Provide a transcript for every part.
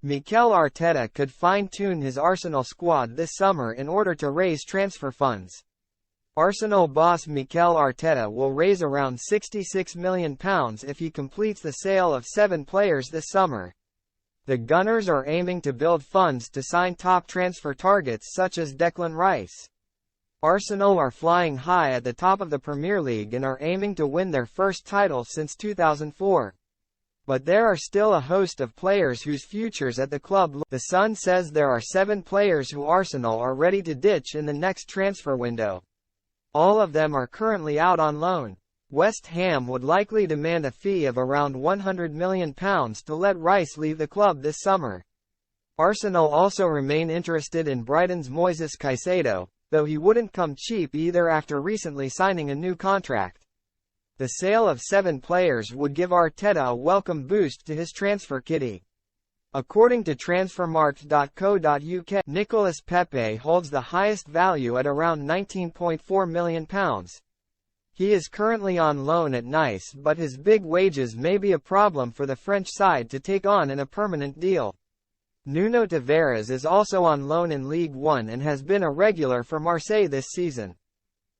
Mikel Arteta could fine-tune his Arsenal squad this summer in order to raise transfer funds. Arsenal boss Mikel Arteta will raise around £66 million if he completes the sale of 7 players this summer. The Gunners are aiming to build funds to sign top transfer targets such as Declan Rice. Arsenal are flying high at the top of the Premier League and are aiming to win their first title since 2004. But there are still a host of players whose futures at the club. The Sun says there are 7 players who Arsenal are ready to ditch in the next transfer window. All of them are currently out on loan. West Ham would likely demand a fee of around £100 million to let Rice leave the club this summer. Arsenal also remain interested in Brighton's Moises Caicedo, though he wouldn't come cheap either after recently signing a new contract. The sale of 7 players would give Arteta a welcome boost to his transfer kitty. According to transfermarkt.co.uk, Nicolas Pepe holds the highest value at around £19.4 million. He is currently on loan at Nice, but his big wages may be a problem for the French side to take on in a permanent deal. Nuno Tavares is also on loan in League One and has been a regular for Marseille this season.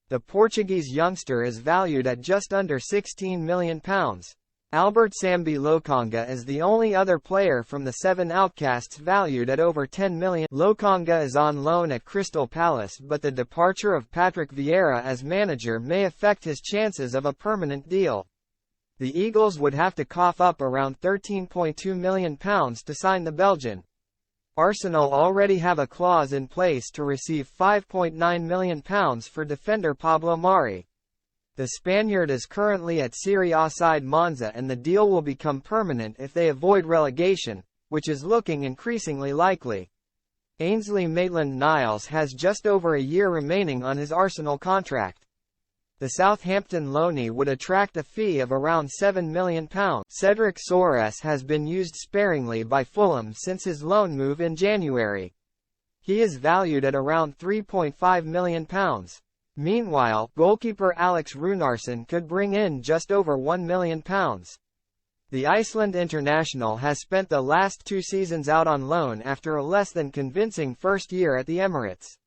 The Portuguese youngster is valued at just under £16 million. Albert Sambi Lokonga is the only other player from the 7 outcasts valued at over £10 million. Lokonga is on loan at Crystal Palace, but the departure of Patrick Vieira as manager may affect his chances of a permanent deal. The Eagles would have to cough up around £13.2 million to sign the Belgian. Arsenal already have a clause in place to receive £5.9 million for defender Pablo Mari. The Spaniard is currently at Serie A side Monza and the deal will become permanent if they avoid relegation, which is looking increasingly likely. Ainsley Maitland-Niles has just over a year remaining on his Arsenal contract. The Southampton loanee would attract a fee of around £7 million. Cedric Soares has been used sparingly by Fulham since his loan move in January. He is valued at around £3.5 million. Meanwhile, goalkeeper Alex Runarsson could bring in just over £1 million. The Iceland international has spent the last 2 seasons out on loan after a less than convincing first year at the Emirates.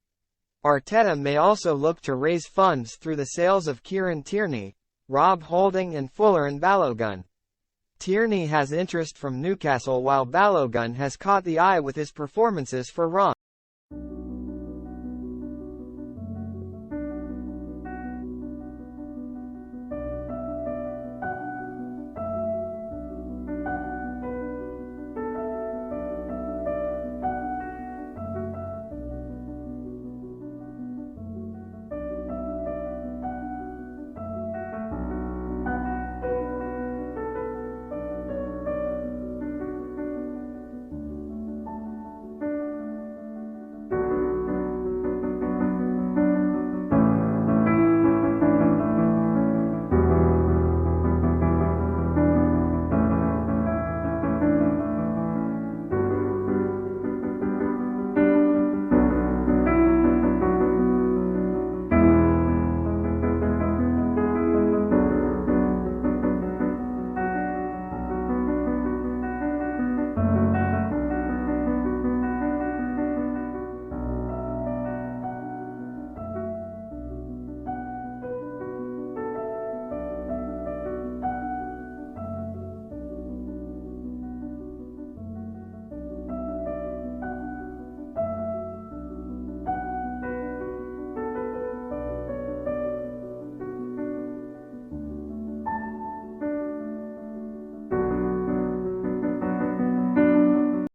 Arteta may also look to raise funds through the sales of Kieran Tierney, Rob Holding and Fuller and Balogun. Tierney has interest from Newcastle while Balogun has caught the eye with his performances for Rennes.